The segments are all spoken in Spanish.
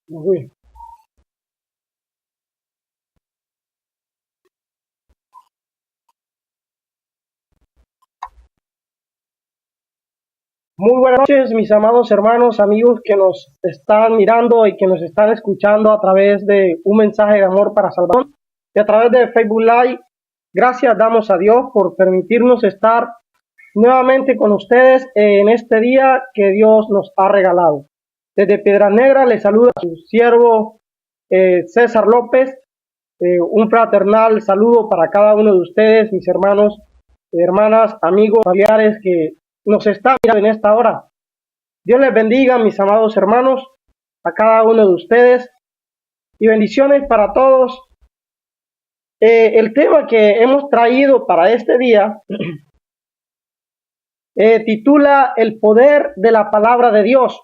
Uy. Muy buenas noches, mis amados hermanos, amigos que nos están mirando y que nos están escuchando a través de un mensaje de amor para Salvador y a través de Facebook Live. Gracias damos a Dios por permitirnos estar nuevamente con ustedes en este día que Dios nos ha regalado. Desde Piedras Negras les saluda a su siervo César López. Un fraternal saludo para cada uno de ustedes, mis hermanos, hermanas, amigos, familiares que nos están mirando en esta hora. Dios les bendiga, mis amados hermanos, a cada uno de ustedes y bendiciones para todos. El tema que hemos traído para este día titula El poder de la palabra de Dios.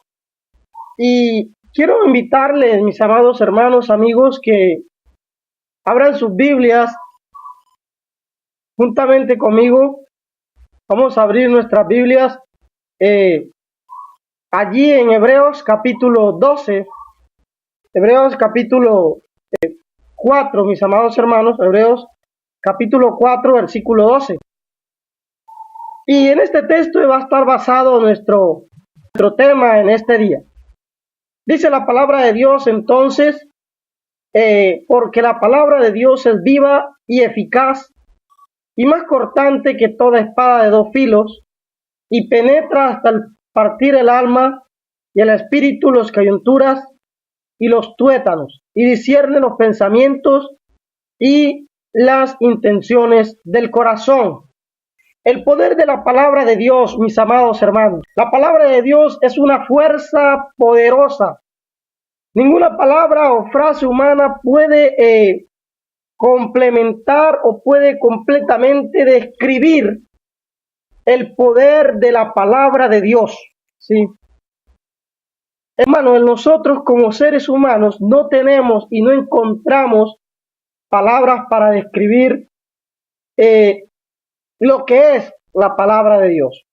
Y quiero invitarles, mis amados hermanos, amigos, que abran sus Biblias juntamente conmigo. Vamos a abrir nuestras Biblias allí en Hebreos capítulo 12, Hebreos capítulo 4, mis amados hermanos, Hebreos capítulo 4, versículo 12. Y en este texto va a estar basado nuestro tema en este día. Dice la palabra de Dios entonces, porque la palabra de Dios es viva y eficaz y más cortante que toda espada de dos filos y penetra hasta el partir el alma y el espíritu, las coyunturas y los tuétanos, y discierne los pensamientos y las intenciones del corazón. El poder de la palabra de Dios, mis amados hermanos. La palabra de Dios es una fuerza poderosa. Ninguna palabra o frase humana puede complementar o puede completamente describir el poder de la palabra de Dios. ¿Sí? Hermanos, nosotros como seres humanos no tenemos y no encontramos palabras para describir lo que es la palabra de Dios.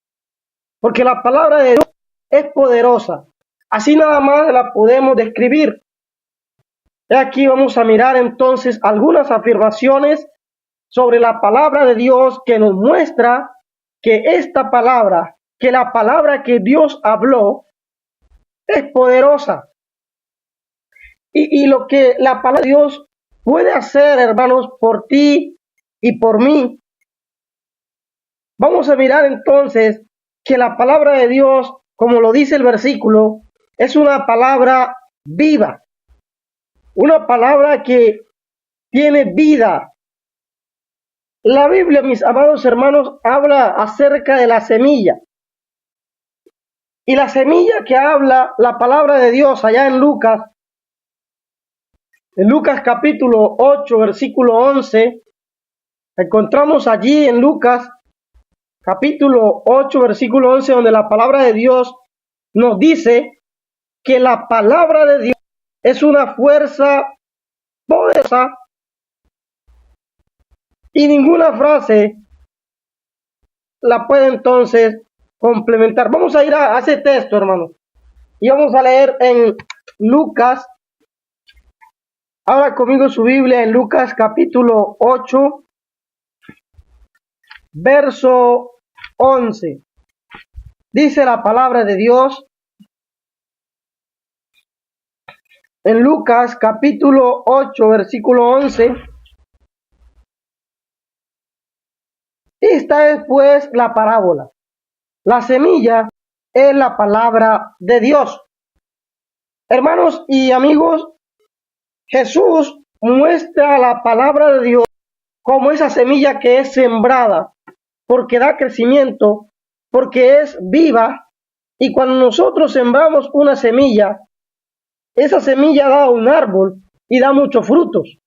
Porque la palabra de Dios es poderosa. Así nada más la podemos describir. Aquí vamos a mirar entonces algunas afirmaciones sobre la palabra de Dios que nos muestra que esta palabra, que la palabra que Dios habló, es poderosa. Y lo que la palabra de Dios puede hacer, hermanos, por ti y por mí. Vamos a mirar entonces que la palabra de Dios, como lo dice el versículo, es una palabra viva. Una palabra que tiene vida. La Biblia, mis amados hermanos, habla acerca de la semilla. Y la semilla que habla la palabra de Dios allá en Lucas capítulo 8, versículo 11, encontramos allí en Lucas capítulo 8, versículo 11, donde la palabra de Dios nos dice que la palabra de Dios es una fuerza poderosa y ninguna frase la puede entonces complementar. Vamos a ir a ese texto, hermano, y vamos a leer en Lucas. Ahora conmigo su Biblia en Lucas capítulo 8, verso 11. Dice la palabra de Dios en Lucas capítulo 8, versículo 11. Esta es pues la parábola. La semilla es la palabra de Dios. Hermanos y amigos, Jesús muestra la palabra de Dios como esa semilla que es sembrada, porque da crecimiento, porque es viva, y cuando nosotros sembramos una semilla, esa semilla da un árbol y da muchos frutos,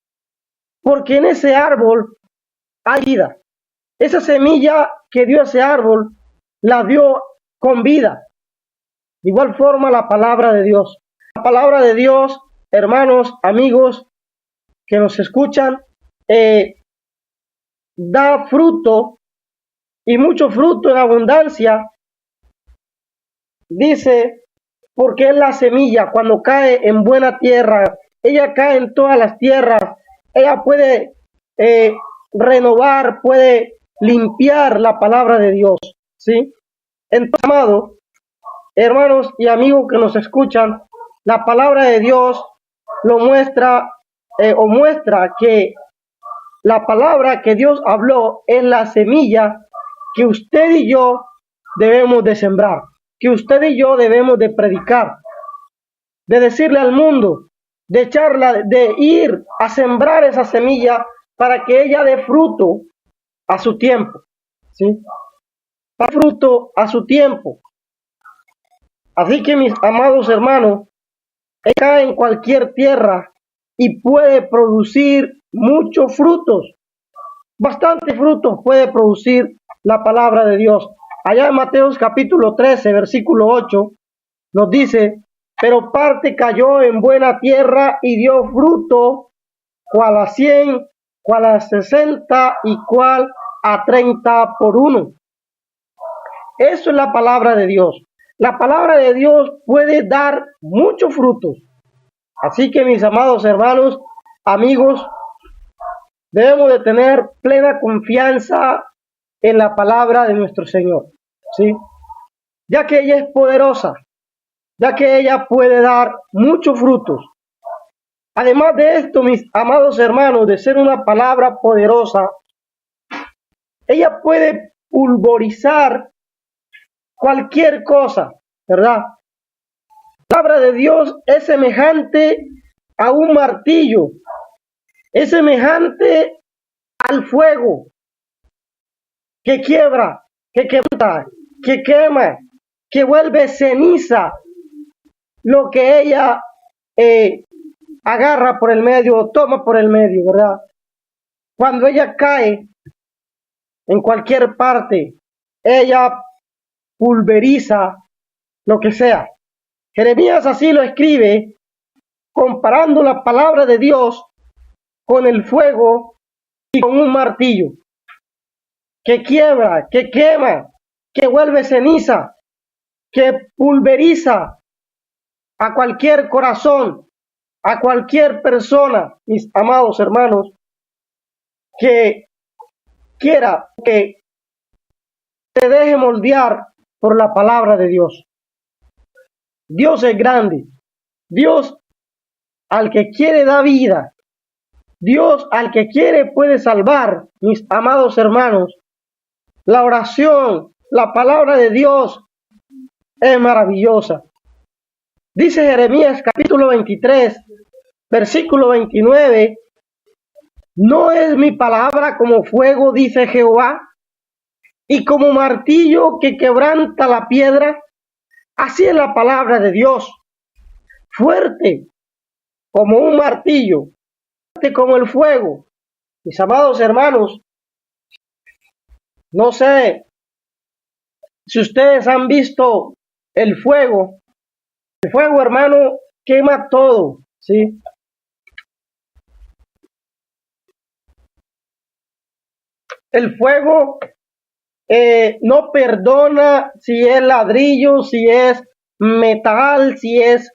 porque en ese árbol hay vida. Esa semilla que dio ese árbol, la dio con vida. De igual forma la palabra de Dios. La palabra de Dios, hermanos, amigos que nos escuchan, da fruto y mucho fruto en abundancia. Dice porque es la semilla. Cuando cae en buena tierra, ella cae en todas las tierras, ella puede renovar, puede limpiar la palabra de Dios, ¿sí? Entonces, amados, hermanos y amigos que nos escuchan, la palabra de Dios lo muestra o muestra que la palabra que Dios habló es la semilla que usted y yo debemos de sembrar, que usted y yo debemos de predicar, de decirle al mundo, de echarla, de ir a sembrar esa semilla para que ella dé fruto a su tiempo, ¿sí? Da fruto a su tiempo. Así que mis amados hermanos, ella cae en cualquier tierra y puede producir muchos frutos, bastantes frutos puede producir la palabra de Dios. Allá en Mateos capítulo 13, versículo 8, nos dice, pero parte cayó en buena tierra y dio fruto, cual a 100, cual a 60 y cual a 30 por uno. Eso es la palabra de Dios. La palabra de Dios puede dar muchos frutos. Así que mis amados hermanos, amigos, debemos de tener plena confianza en la palabra de nuestro Señor, ¿sí? Ya que ella es poderosa, ya que ella puede dar muchos frutos. Además de esto, mis amados hermanos, de ser una palabra poderosa, ella puede pulverizar cualquier cosa, ¿verdad? La palabra de Dios es semejante a un martillo, es semejante al fuego que quiebra, que quebra, que quema, que vuelve ceniza lo que ella agarra por el medio, toma por el medio, ¿verdad? Cuando ella cae en cualquier parte, ella pulveriza lo que sea. Jeremías así lo escribe, comparando la palabra de Dios con el fuego y con un martillo que quiebra, que quema, que vuelve ceniza, que pulveriza a cualquier corazón, a cualquier persona, mis amados hermanos, que quiera que se deje moldear por la palabra de Dios. Dios es grande. Dios al que quiere da vida. Dios al que quiere puede salvar, mis amados hermanos. La oración, la palabra de Dios es maravillosa. Dice Jeremías capítulo 23, versículo 29, ¿no es mi palabra como fuego, dice Jehová, y como martillo que quebranta la piedra? Así es la palabra de Dios, fuerte como un martillo, fuerte como el fuego. Mis amados hermanos, no sé si ustedes han visto el fuego. El fuego, hermano, quema todo, ¿sí? El fuego no perdona si es ladrillo, si es metal, si es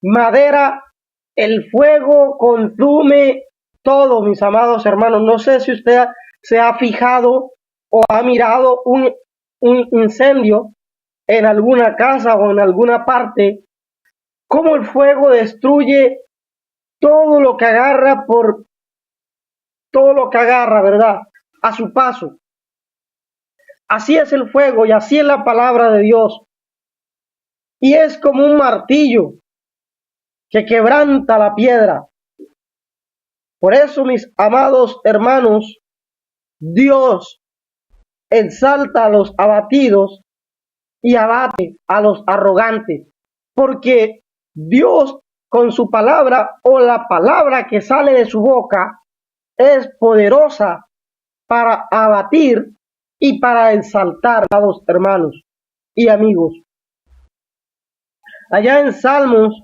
madera. El fuego consume todo, mis amados hermanos. No sé si usted se ha fijado o ha mirado un incendio en alguna casa o en alguna parte, cómo el fuego destruye todo lo que agarra por todo lo que agarra, ¿verdad? A su paso. Así es el fuego y así es la palabra de Dios. Y es como un martillo que quebranta la piedra. Por eso, mis amados hermanos, Dios exalta a los abatidos y abate a los arrogantes, porque Dios con su palabra o la palabra que sale de su boca es poderosa para abatir y para exaltar a los hermanos y amigos. Allá en Salmos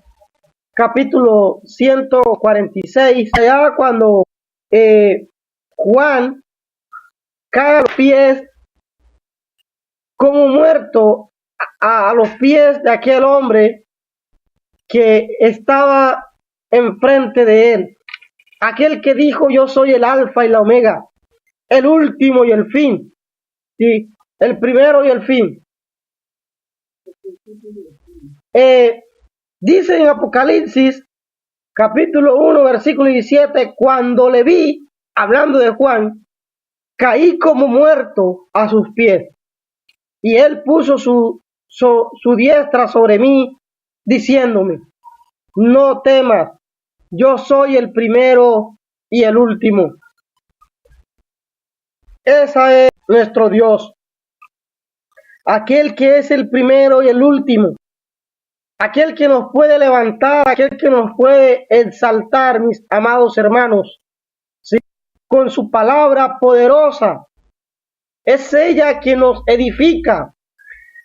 capítulo 146, allá cuando Juan cae a los pies como muerto a los pies de aquel hombre que estaba enfrente de él, aquel que dijo: yo soy el alfa y la omega, el último y el fin, ¿sí? El primero y el fin. Dice en Apocalipsis capítulo 1 versículo 17: cuando le vi, hablando de Juan, caí como muerto a sus pies, y él puso su diestra sobre mí, diciéndome: no temas, yo soy el primero y el último. Ese es nuestro Dios, aquel que es el primero y el último, aquel que nos puede levantar, aquel que nos puede exaltar, mis amados hermanos, ¿sí? Con su palabra poderosa. Es ella quien nos edifica,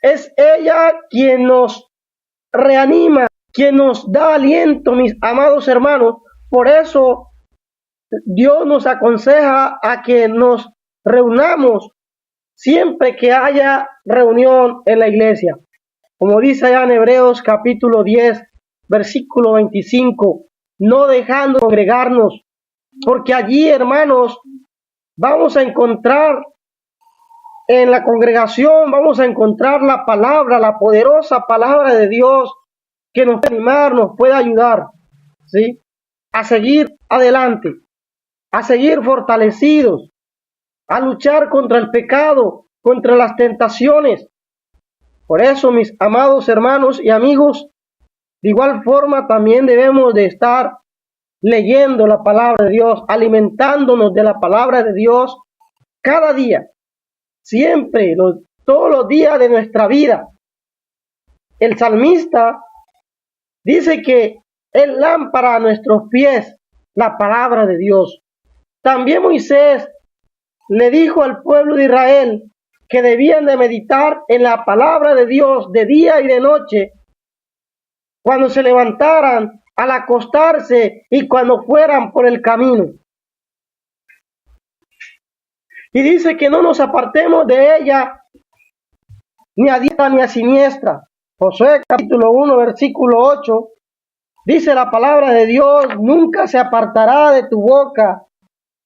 es ella quien nos reanima, quien nos da aliento, mis amados hermanos. Por eso Dios nos aconseja a que nos reunamos siempre que haya reunión en la iglesia. Como dice allá en Hebreos capítulo 10, versículo 25, no dejando de congregarnos, porque allí, hermanos, vamos a encontrar en la congregación, vamos a encontrar la palabra, la poderosa palabra de Dios que nos puede animar, nos puede ayudar, ¿sí? A seguir adelante, a seguir fortalecidos, a luchar contra el pecado, contra las tentaciones. Por eso, mis amados hermanos y amigos, de igual forma también debemos de estar leyendo la palabra de Dios, alimentándonos de la palabra de Dios cada día, siempre, todos los días de nuestra vida. El salmista dice que es lámpara a nuestros pies la palabra de Dios. También Moisés le dijo al pueblo de Israel que debían de meditar en la palabra de Dios de día y de noche, cuando se levantaran, al acostarse y cuando fueran por el camino. Y dice que no nos apartemos de ella ni a diestra ni a siniestra. Josué capítulo 1 versículo 8 dice la palabra de Dios: nunca se apartará de tu boca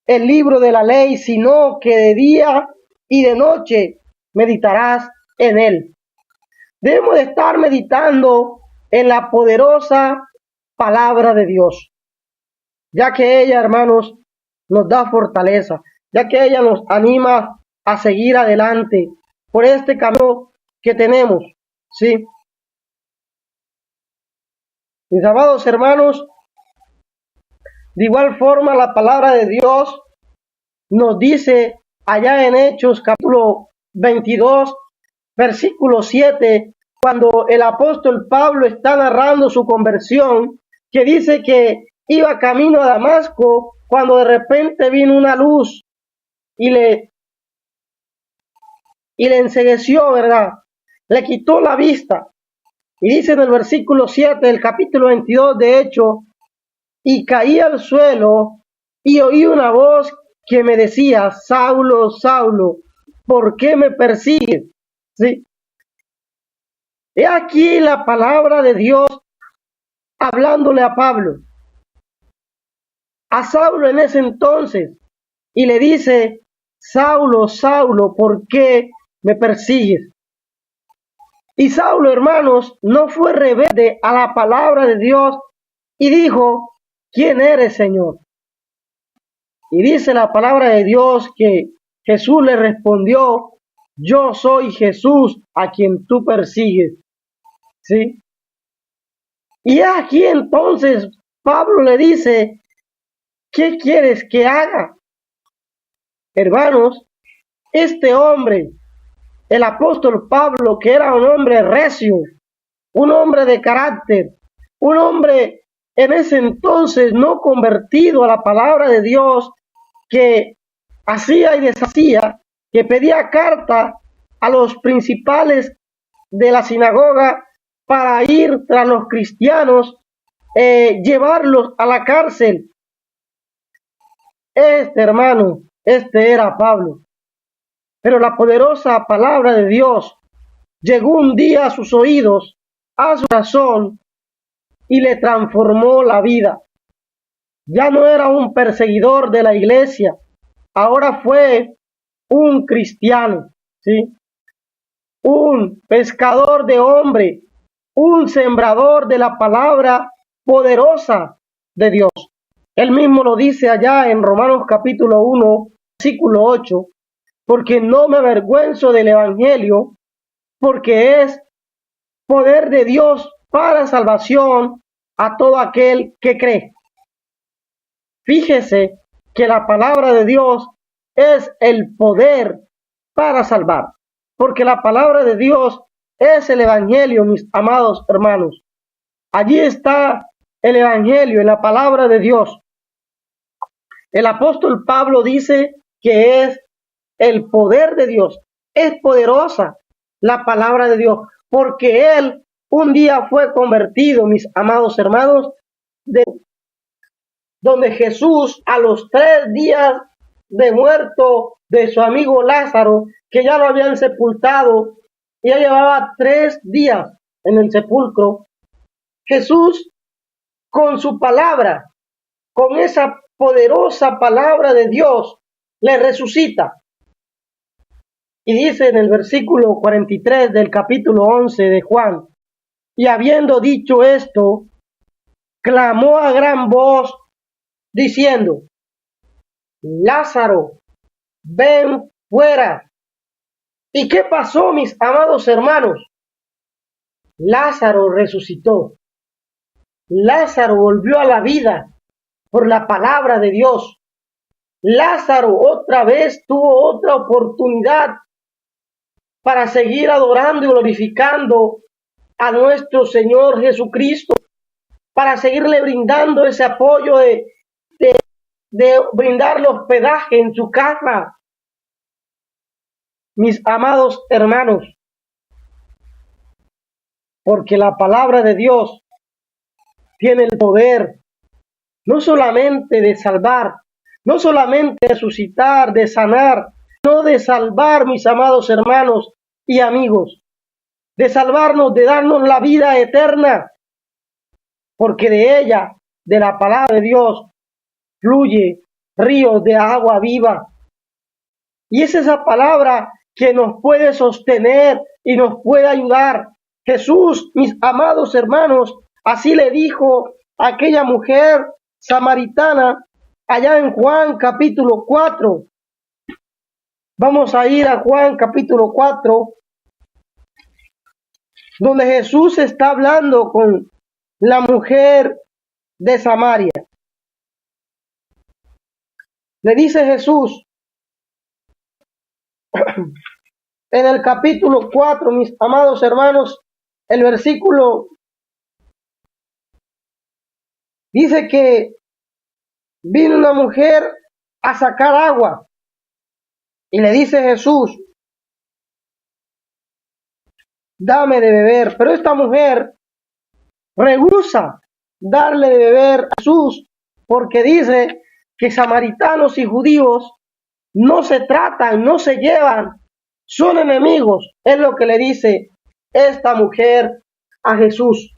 el libro de la ley, sino que de día y de noche meditarás en él. Debemos de estar meditando en la poderosa palabra de Dios, ya que ella, hermanos, nos da fortaleza, ya que ella nos anima a seguir adelante por este camino que tenemos, ¿sí? Mis amados hermanos, de igual forma la palabra de Dios nos dice allá en Hechos capítulo 22, versículo 7, cuando el apóstol Pablo está narrando su conversión, que dice que iba camino a Damasco cuando de repente vino una luz y le encegueció, ¿verdad? Le quitó la vista. Y dice en el versículo 7 del capítulo 22 de Hechos: y caí al suelo y oí una voz que me decía: Saulo, Saulo, ¿por qué me persigues? ¿Sí? He aquí la palabra de Dios hablándole a Pablo, a Saulo en ese entonces, y le dice: Saulo, Saulo, ¿por qué me persigues? Y Saulo, hermanos, no fue rebelde a la palabra de Dios y dijo: ¿quién eres, Señor? Y dice la palabra de Dios que Jesús le respondió: yo soy Jesús a quien tú persigues. ¿Sí? Y aquí entonces Pablo le dice: ¿qué quieres que haga? Hermanos, este hombre, el apóstol Pablo, que era un hombre recio, un hombre de carácter, un hombre en ese entonces no convertido a la palabra de Dios, que hacía y deshacía, que pedía carta a los principales de la sinagoga para ir tras los cristianos, llevarlos a la cárcel. Este era Pablo. Pero la poderosa palabra de Dios llegó un día a sus oídos, a su corazón, y le transformó la vida. Ya no era un perseguidor de la iglesia, ahora fue un cristiano, ¿sí? Un pescador de hombre, un sembrador de la palabra poderosa de Dios. Él mismo lo dice allá en Romanos capítulo 1, versículo 8, porque no me avergüenzo del evangelio, porque es poder de Dios para salvación a todo aquel que cree. Fíjese que la palabra de Dios es el poder para salvar, porque la palabra de Dios es el evangelio, mis amados hermanos. Allí está el evangelio, en la palabra de Dios. El apóstol Pablo dice que es el poder de Dios, es poderosa la palabra de Dios, porque él un día fue convertido, mis amados hermanos, donde Jesús a los 3 días de muerto de su amigo Lázaro, que ya lo habían sepultado, y ya llevaba 3 días en el sepulcro, Jesús con su palabra, con esa poderosa palabra de Dios, le resucita. Y dice en el versículo 43 del capítulo 11 de Juan, y habiendo dicho esto, clamó a gran voz, diciendo, Lázaro, ven fuera. ¿Y qué pasó, mis amados hermanos? Lázaro resucitó. Lázaro volvió a la vida por la palabra de Dios. Lázaro otra vez tuvo otra oportunidad para seguir adorando y glorificando a nuestro Señor Jesucristo, para seguirle brindando ese apoyo de brindarle hospedaje en su casa. Mis amados hermanos, porque la palabra de Dios tiene el poder no solamente de salvar, no solamente de resucitar, de sanar, no de salvar, mis amados hermanos y amigos, de salvarnos, de darnos la vida eterna, porque de ella, de la palabra de Dios, fluye ríos de agua viva. Y es esa palabra que nos puede sostener y nos puede ayudar. Jesús, mis amados hermanos, así le dijo a aquella mujer samaritana allá en Juan capítulo 4. Vamos a ir a Juan capítulo 4, donde Jesús está hablando con la mujer de Samaria. Le dice Jesús en el capítulo 4, mis amados hermanos, el versículo dice que vino una mujer a sacar agua y le dice Jesús, dame de beber. Pero esta mujer rehúsa darle de beber a Jesús porque dice que samaritanos y judíos no se tratan, no se llevan, son enemigos. Es lo que le dice esta mujer a Jesús.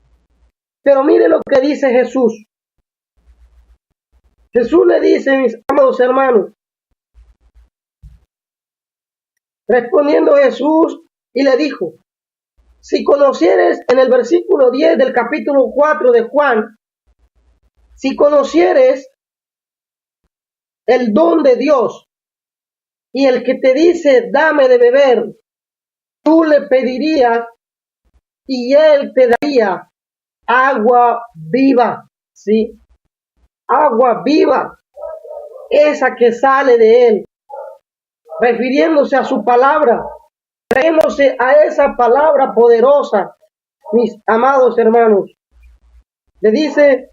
Pero mire lo que dice Jesús. Jesús le dice, mis amados hermanos, respondiendo Jesús y le dijo, si conocieres, en el versículo 10 del capítulo 4 de Juan, si conocieres el don de Dios y el que te dice, dame de beber, tú le pedirías y él te daría agua viva, ¿sí? Agua viva, esa que sale de él, refiriéndose a su palabra, refiriéndose a esa palabra poderosa, mis amados hermanos. Le dice,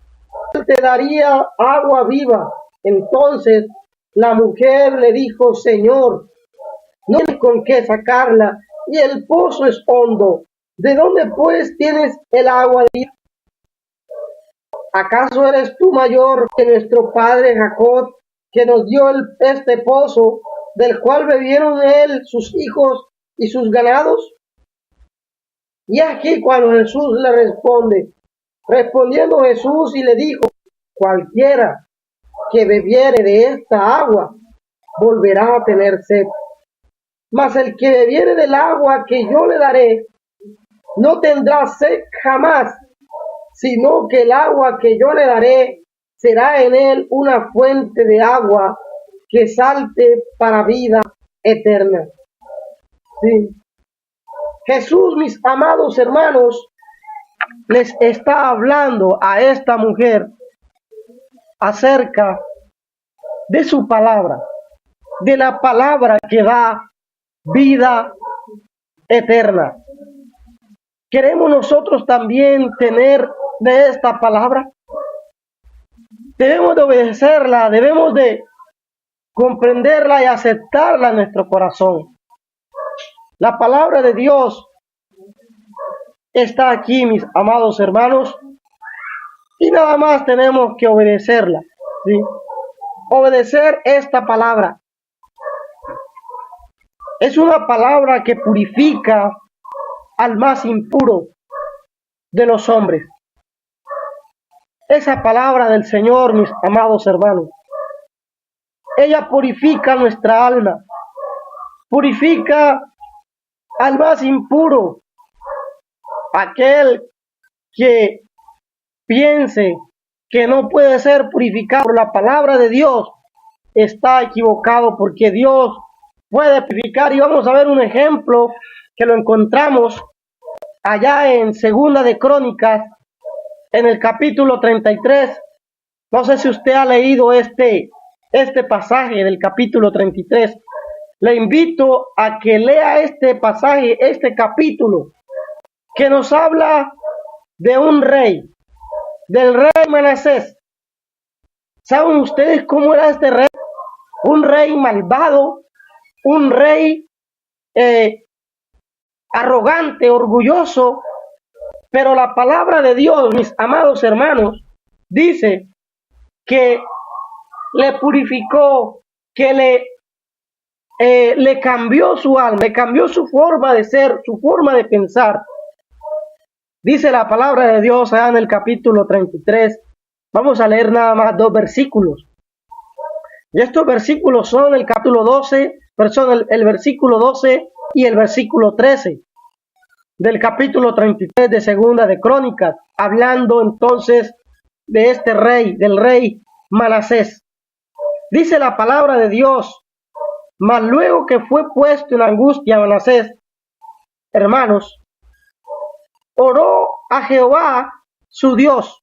él te daría agua viva. Entonces la mujer le dijo, Señor, no hay con qué sacarla y el pozo es hondo. ¿De dónde pues tienes el agua viva? ¿Acaso eres tú mayor que nuestro padre Jacob, que nos dio este pozo, del cual bebieron él, sus hijos y sus ganados? Y aquí cuando Jesús le responde, respondiendo Jesús y le dijo, cualquiera que bebiere de esta agua volverá a tener sed. Mas el que bebiere del agua que yo le daré no tendrá sed jamás, sino que el agua que yo le daré será en él una fuente de agua que salte para vida eterna. Sí. Jesús, mis amados hermanos, les está hablando a esta mujer acerca de su palabra, de la palabra que da vida eterna. ¿Queremos nosotros también tener de esta palabra? Debemos de obedecerla, debemos de comprenderla y aceptarla en nuestro corazón. La palabra de Dios está aquí, mis amados hermanos, y nada más tenemos que obedecerla, ¿sí? Obedecer esta palabra. Es una palabra que purifica al más impuro de los hombres. Esa palabra del Señor, mis amados hermanos, ella purifica nuestra alma, purifica al más impuro, aquel que piense que no puede ser purificado por la palabra de Dios, está equivocado, porque Dios puede purificar. Y vamos a ver un ejemplo que lo encontramos allá en Segunda de Crónicas, en el capítulo 33. No sé si usted ha leído este pasaje del capítulo 33. Le invito a que lea este pasaje, este capítulo, que nos habla de un rey, del rey Manasés. ¿Saben ustedes cómo era este rey? Un rey malvado, un rey arrogante, orgulloso, pero la palabra de Dios, mis amados hermanos, dice que le purificó, que le cambió su alma, le cambió su forma de ser, su forma de pensar. Dice la palabra de Dios allá en el capítulo 33. Vamos a leer nada más 2 versículos. Y estos versículos son el capítulo 12, son el versículo 12 y el versículo 13 del capítulo 33 de Segunda de Crónicas, hablando entonces de este rey, del rey Manasés. Dice la palabra de Dios: mas luego que fue puesto en angustia Manasés, hermanos, oró a Jehová su Dios,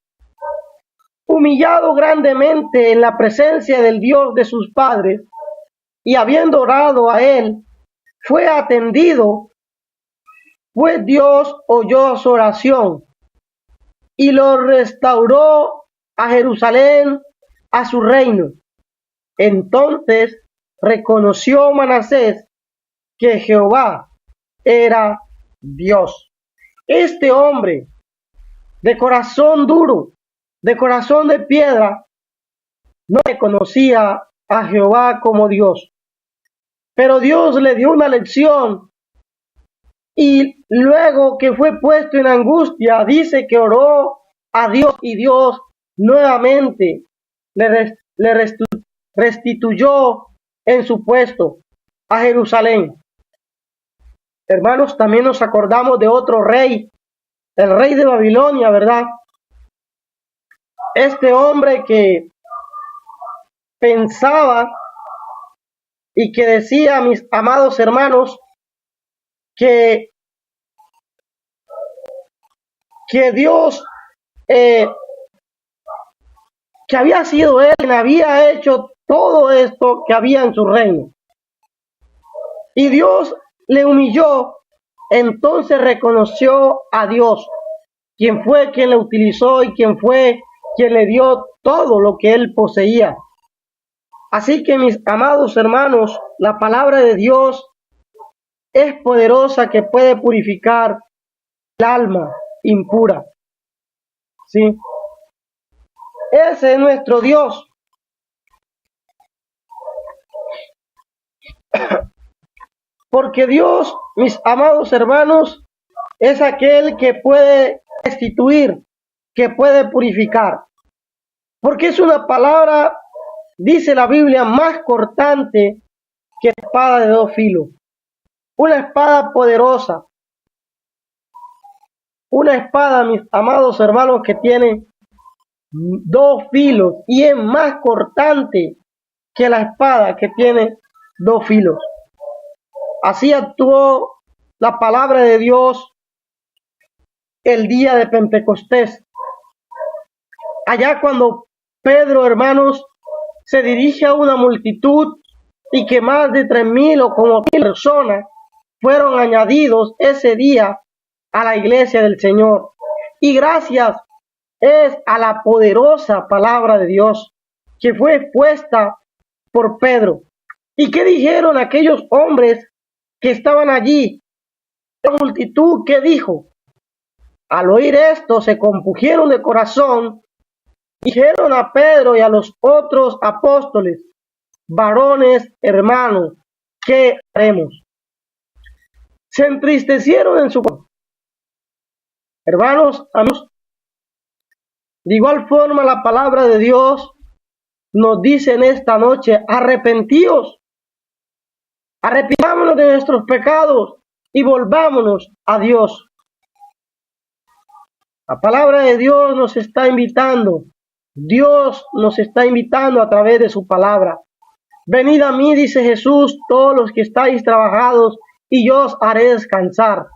humillado grandemente en la presencia del Dios de sus padres, y habiendo orado a él, fue atendido, pues Dios oyó su oración y lo restauró a Jerusalén, a su reino. Entonces reconoció Manasés que Jehová era Dios. Este hombre de corazón duro, de corazón de piedra, no reconocía a Jehová como Dios. Pero Dios le dio una lección, y luego que fue puesto en angustia, dice que oró a Dios, y Dios nuevamente le restituyó en su puesto a Jerusalén. Hermanos, también nos acordamos de otro rey, el rey de Babilonia, ¿verdad? Este hombre que pensaba y que decía, mis amados hermanos, que Dios, que había sido él quien había hecho todo esto que había en su reino. Y Dios le humilló, entonces reconoció a Dios, quien fue quien le utilizó y quien fue quien le dio todo lo que él poseía. Así que, mis amados hermanos, la palabra de Dios es poderosa, que puede purificar el alma impura. ¿Sí? Ese es nuestro Dios. Porque Dios, mis amados hermanos, es aquel que puede restituir, que puede purificar. Porque es una palabra, dice la Biblia, más cortante que espada de dos filos. Una espada poderosa. Una espada, mis amados hermanos, que tiene dos filos y es más cortante que la espada que tiene dos filos. Así actuó la palabra de Dios el día de Pentecostés. Allá cuando Pedro, hermanos, se dirige a una multitud y que más de 3,000 o como 1,000 personas fueron añadidos ese día a la iglesia del Señor. Y gracias es a la poderosa palabra de Dios que fue expuesta por Pedro. ¿Y qué dijeron aquellos hombres que estaban allí? La multitud, ¿qué dijo? Al oír esto se compungieron de corazón, dijeron a Pedro y a los otros apóstoles: varones, hermanos, ¿qué haremos? Se entristecieron en su corazón. Hermanos, amigos, de igual forma la palabra de Dios nos dice en esta noche: arrepentíos, arrepintámonos de nuestros pecados y volvámonos a Dios. La palabra de Dios nos está invitando. Dios nos está invitando a través de su palabra. Venid a mí, dice Jesús, todos los que estáis trabajados, y yo os haré descansar.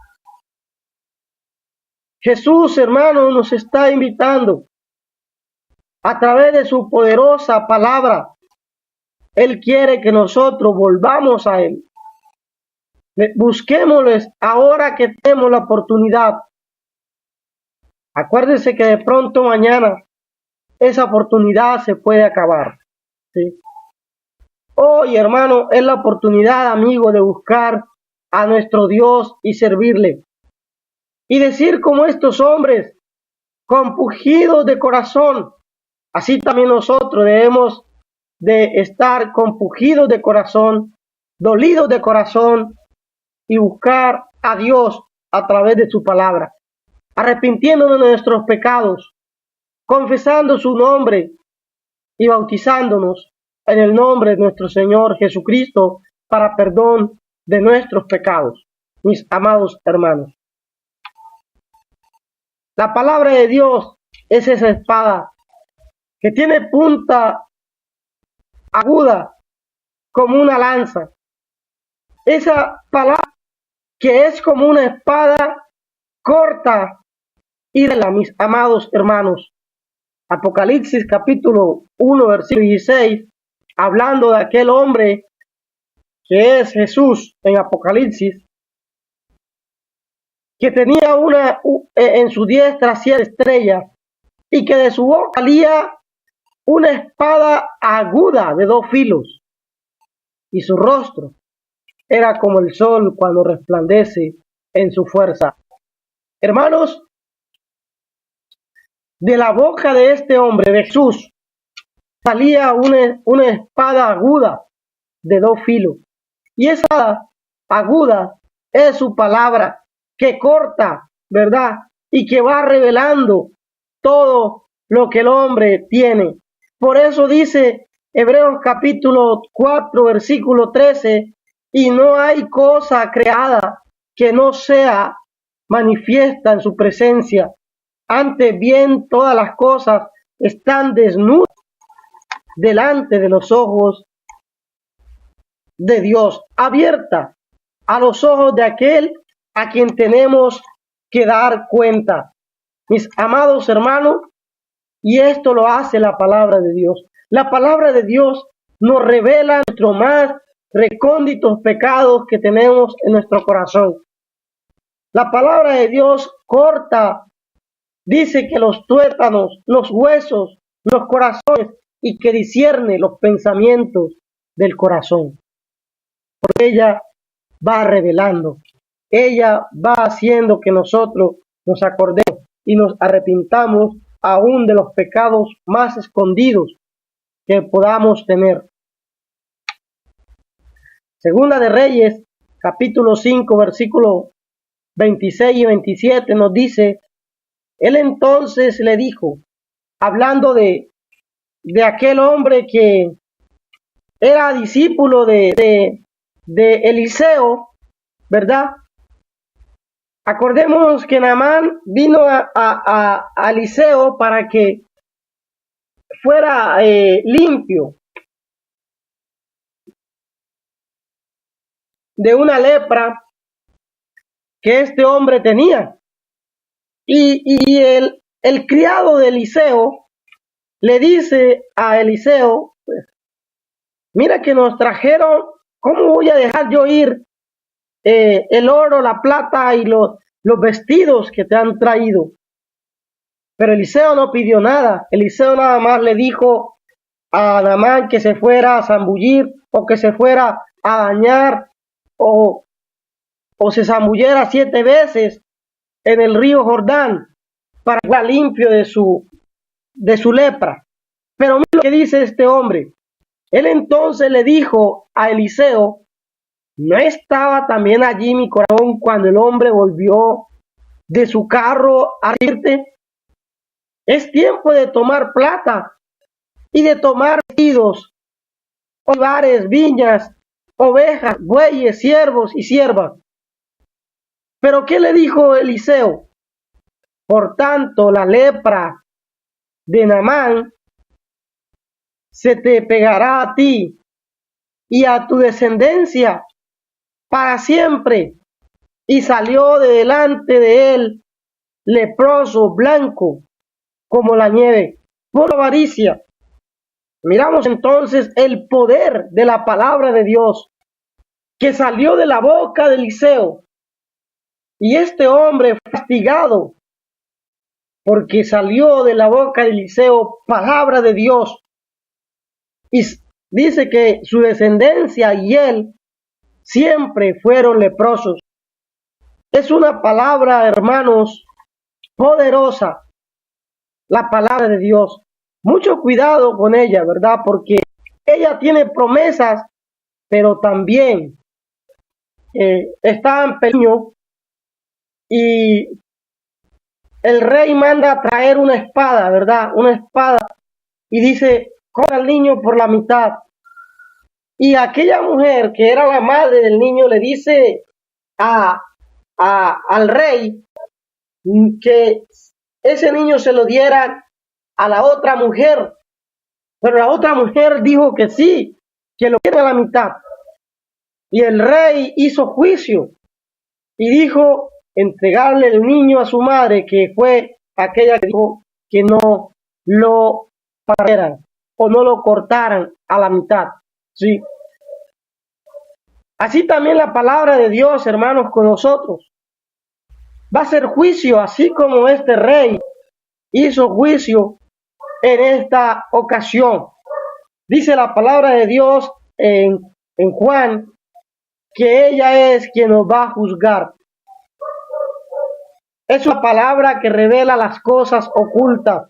Jesús, hermano, nos está invitando a través de su poderosa palabra. Él quiere que nosotros volvamos a Él. Busquémosles ahora que tenemos la oportunidad. Acuérdense que de pronto mañana esa oportunidad se puede acabar, ¿sí? Hoy, hermano, es la oportunidad, amigo, de buscar a nuestro Dios y servirle. Y decir como estos hombres, compungidos de corazón, así también nosotros debemos de estar compungidos de corazón, dolidos de corazón, y buscar a Dios a través de su palabra, arrepintiéndonos de nuestros pecados, confesando su nombre y bautizándonos en el nombre de nuestro Señor Jesucristo para perdón de nuestros pecados, mis amados hermanos. La palabra de Dios es esa espada que tiene punta aguda como una lanza. Esa palabra que es como una espada corta y de la, mis amados hermanos. Apocalipsis capítulo 1 versículo 16, hablando de aquel hombre que es Jesús en Apocalipsis, que tenía en su diestra 7 estrellas y que de su boca salía una espada aguda de 2 filos, y su rostro era como el sol cuando resplandece en su fuerza. Hermanos, de la boca de este hombre, de Jesús, salía una espada aguda de 2 filos. Y esa aguda es su palabra, que corta, ¿verdad? Y que va revelando todo lo que el hombre tiene. Por eso dice Hebreos capítulo 4, versículo 13, y no hay cosa creada que no sea manifiesta en su presencia. Antes bien, todas las cosas están desnudas delante de los ojos de Dios, abierta a los ojos de aquel a quien tenemos que dar cuenta. Mis amados hermanos, y esto lo hace la palabra de Dios. La palabra de Dios nos revela nuestros más recónditos pecados que tenemos en nuestro corazón. La palabra de Dios corta, dice que los tuétanos, los huesos, los corazones, y que discierne los pensamientos del corazón. Porque ella va revelando, ella va haciendo que nosotros nos acordemos y nos arrepintamos aún de los pecados más escondidos que podamos tener. Segunda de Reyes, capítulo 5, versículo 26 y 27 nos dice, él entonces le dijo, hablando de aquel hombre que era discípulo de Eliseo, ¿verdad? Acordémonos que Naamán vino a Eliseo para que fuera limpio de una lepra que este hombre tenía. Y el criado de Eliseo le dice a Eliseo, pues, mira que nos trajeron, ¿cómo voy a dejar yo ir el oro, la plata y los vestidos que te han traído? Pero Eliseo no pidió nada. Eliseo nada más le dijo a Naamán que se fuera a zambullir o que se fuera a bañar o se zambullera 7 veces en el río Jordán para que fuera limpio de su lepra. Pero mira lo que dice este hombre. Él entonces le dijo a Eliseo, ¿no estaba también allí mi corazón cuando el hombre volvió de su carro a irte? Es tiempo de tomar plata y de tomar vestidos, olivares, viñas, ovejas, bueyes, siervos y siervas. Pero ¿qué le dijo Eliseo? Por tanto, la lepra de Naamán se te pegará a ti y a tu descendencia para siempre. Y salió de delante de él leproso, blanco como la nieve, por avaricia. Miramos entonces el poder de la palabra de Dios que salió de la boca de Eliseo. Y este hombre fue castigado porque salió de la boca de Eliseo palabra de Dios. Y dice que su descendencia y él siempre fueron leprosos. Es una palabra, hermanos, poderosa, la palabra de Dios. Mucho cuidado con ella, ¿verdad? Porque ella tiene promesas, pero también está en peligro. Y el rey manda a traer una espada, ¿verdad? Una espada. Y dice, corta al niño por la mitad. Y aquella mujer que era la madre del niño le dice al rey que ese niño se lo diera a la otra mujer. Pero la otra mujer dijo que sí, que lo quiere a la mitad. Y el rey hizo juicio y dijo entregarle el niño a su madre, que fue aquella que dijo que no lo partieran o no lo cortaran a la mitad. ¿Sí? Así también la palabra de Dios, hermanos, con nosotros. Va a ser juicio, así como este rey hizo juicio en esta ocasión. Dice la palabra de Dios en Juan que ella es quien nos va a juzgar. Es una palabra que revela las cosas ocultas.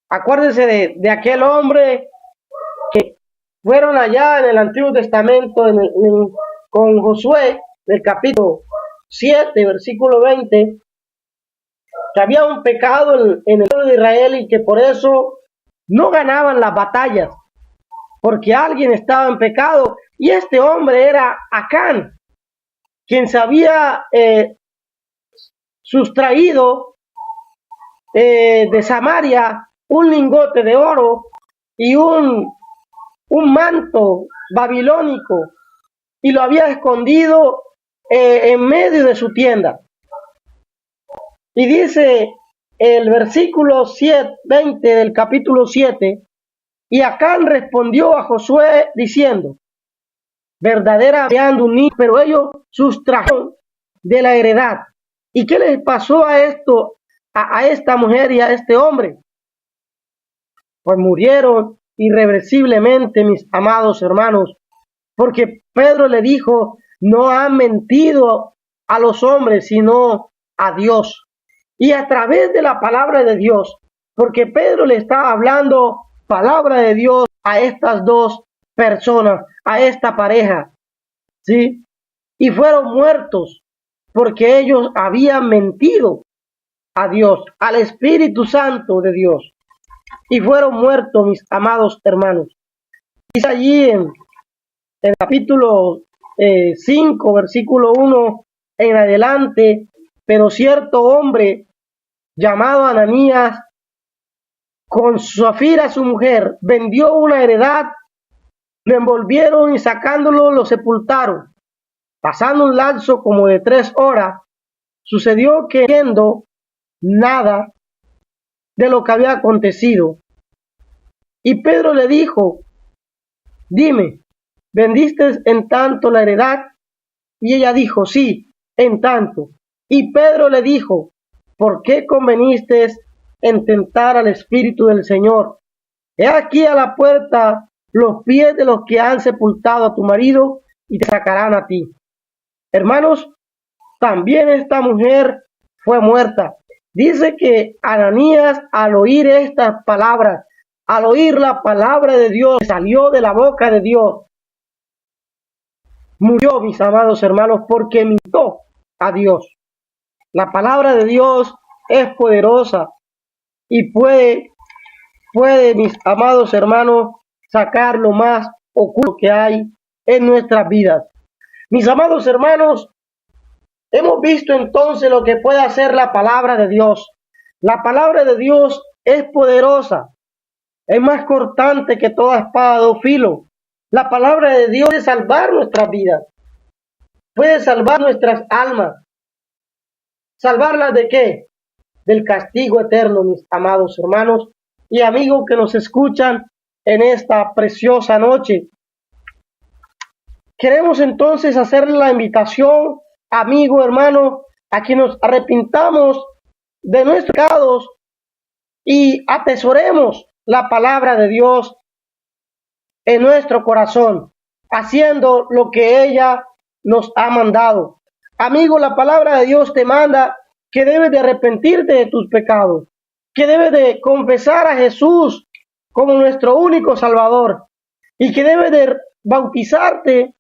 Acuérdense de aquel hombre que fueron allá en el Antiguo Testamento con Josué, del capítulo 7, versículo 20, que había un pecado en el pueblo de Israel y que por eso no ganaban las batallas, porque alguien estaba en pecado, y este hombre era Acán, quien se había sustraído de Samaria un lingote de oro y un manto babilónico, y lo había escondido en medio de su tienda. Y dice el versículo 20 del capítulo 7, y Acán respondió a Josué diciendo, verdaderamente un niño, pero ellos sustrajeron de la heredad. ¿Y qué les pasó a esta mujer y a este hombre? Pues murieron irreversiblemente, mis amados hermanos, porque Pedro le dijo, no han mentido a los hombres, sino a Dios. Y a través de la palabra de Dios, porque Pedro le está hablando palabra de Dios a estas dos personas, a esta pareja, ¿sí? y fueron muertos porque ellos habían mentido a Dios, al Espíritu Santo de Dios, y fueron muertos, mis amados hermanos. Dice allí en el capítulo 5, versículo 1 en adelante, pero cierto hombre llamado Ananías, con Zafira su mujer, vendió una heredad, lo envolvieron y sacándolo lo sepultaron. Pasando un lapso como de 3 horas, sucedió que viendo nada de lo que había acontecido. Y Pedro le dijo, dime, ¿vendiste en tanto la heredad? Y ella dijo, sí, en tanto. Y Pedro le dijo, ¿por qué conveniste en tentar al Espíritu del Señor? He aquí a la puerta los pies de los que han sepultado a tu marido y te sacarán a ti. Hermanos, también esta mujer fue muerta. Dice que Ananías, al oír estas palabras, al oír la palabra de Dios, salió de la boca de Dios, murió, mis amados hermanos, porque mintió a Dios. La palabra de Dios es poderosa y puede, mis amados hermanos, sacar lo más oculto que hay en nuestras vidas. Mis amados hermanos, hemos visto entonces lo que puede hacer la palabra de Dios. La palabra de Dios es poderosa, es más cortante que toda espada de filo. La palabra de Dios puede salvar nuestras vidas, puede salvar nuestras almas. ¿Salvarlas de qué? Del castigo eterno, mis amados hermanos y amigos que nos escuchan en esta preciosa noche. Queremos entonces hacer la invitación, amigo, hermano, a que nos arrepintamos de nuestros pecados y atesoremos la palabra de Dios en nuestro corazón, haciendo lo que ella nos ha mandado. Amigo, la palabra de Dios te manda que debes de arrepentirte de tus pecados, que debes de confesar a Jesús como nuestro único Salvador y que debes de bautizarte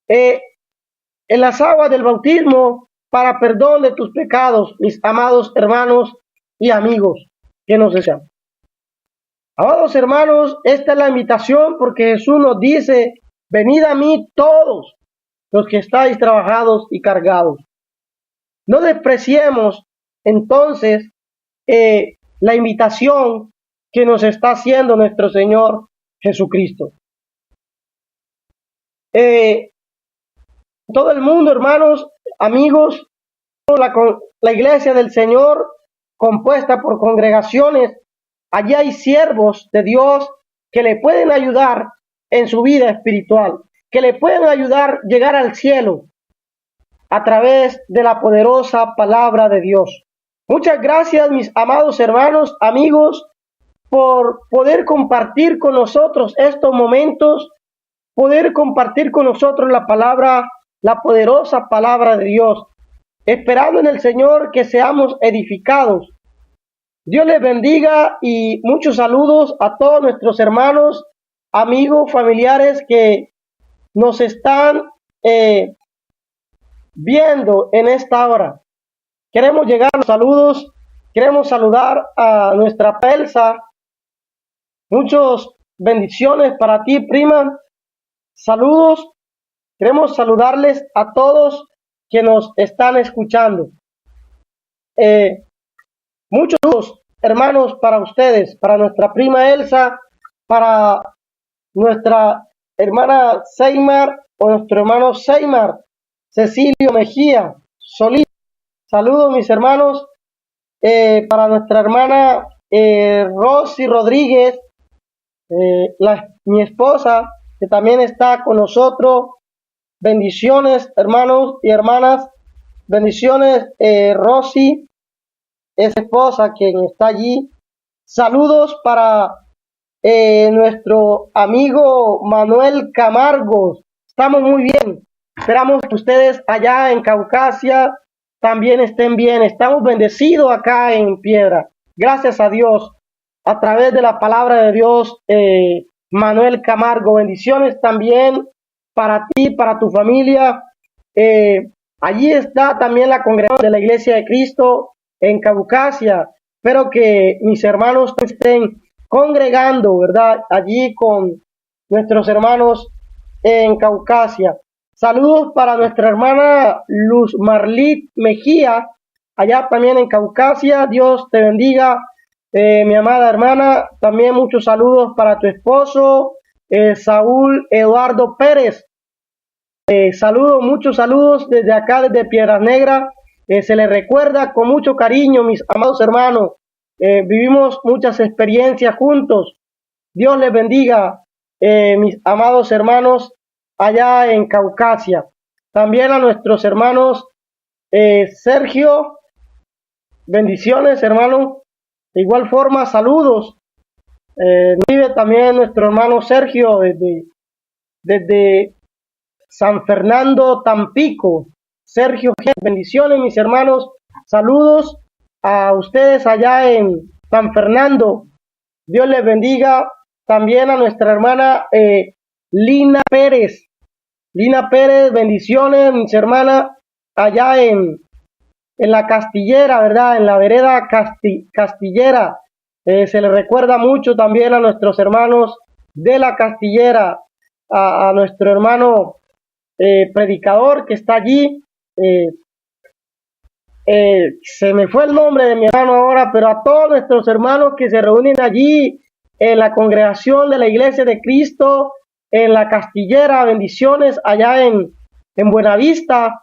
en las aguas del bautismo para perdón de tus pecados, mis amados hermanos y amigos que nos desean. Amados hermanos, esta es la invitación porque Jesús nos dice, venid a mí todos los que estáis trabajados y cargados. No despreciemos entonces la invitación que nos está haciendo nuestro Señor Jesucristo. Todo el mundo, hermanos, amigos, la iglesia del Señor, compuesta por congregaciones, allí hay siervos de Dios que le pueden ayudar en su vida espiritual, que le pueden ayudar a llegar al cielo a través de la poderosa palabra de Dios. Muchas gracias, mis amados hermanos, amigos, por poder compartir con nosotros estos momentos, poder compartir con nosotros la palabra, la poderosa palabra de Dios, esperando en el Señor que seamos edificados. Dios les bendiga y muchos saludos a todos nuestros hermanos, amigos, familiares que nos están viendo en esta hora. Queremos llegar a los saludos, queremos saludar a nuestra Pelsa. Muchas bendiciones para ti, prima. Saludos. Queremos saludarles a todos que nos están escuchando. Muchos saludos, hermanos, para ustedes, para nuestra prima Elsa, para nuestra hermana Seymar o nuestro hermano Seymar, Cecilio Mejía, Solís. Saludos, mis hermanos, para nuestra hermana Rosy Rodríguez, mi esposa, que también está con nosotros. Bendiciones, hermanos y hermanas. Bendiciones, Rosy, es esposa quien está allí. Saludos para nuestro amigo Manuel Camargo. Estamos muy bien. Esperamos que ustedes allá en Caucasia también estén bien. Estamos bendecidos acá en Piedra. Gracias a Dios. A través de la palabra de Dios, Manuel Camargo. Bendiciones también para ti, para tu familia. Allí está también la congregación de la Iglesia de Cristo en Caucasia. Espero que mis hermanos estén congregando, ¿verdad? Allí con nuestros hermanos en Caucasia. Saludos para nuestra hermana Luz Marlit Mejía, allá también en Caucasia. Dios te bendiga, mi amada hermana. También muchos saludos para tu esposo, Saúl Eduardo Pérez. Muchos saludos desde acá, desde Piedras Negras. Se les recuerda con mucho cariño, mis amados hermanos. Vivimos muchas experiencias juntos. Dios les bendiga, mis amados hermanos allá en Caucasia. También a nuestros hermanos Sergio, bendiciones, hermano. De igual forma, saludos. Vive también nuestro hermano Sergio desde San Fernando, Tampico. Sergio, bendiciones, mis hermanos. Saludos a ustedes allá en San Fernando. Dios les bendiga. También a nuestra hermana Lina Pérez. Lina Pérez, bendiciones, mis hermanas, allá en la Castillera, ¿verdad? En la vereda Castillera. Se les recuerda mucho también a nuestros hermanos de la Castillera, a nuestro hermano predicador que está allí. Se me fue el nombre de mi hermano ahora, pero a todos nuestros hermanos que se reúnen allí en la congregación de la Iglesia de Cristo, en la Castillera, bendiciones allá en Buenavista,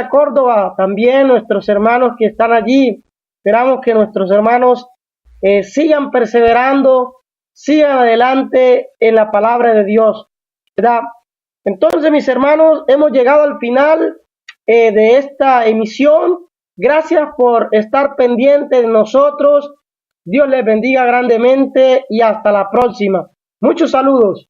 Córdoba. También nuestros hermanos que están allí. Esperamos que nuestros hermanos sigan perseverando, sigan adelante en la palabra de Dios, ¿verdad? Entonces, mis hermanos, hemos llegado al final de esta emisión. Gracias por estar pendientes de nosotros. Dios les bendiga grandemente y hasta la próxima. Muchos saludos.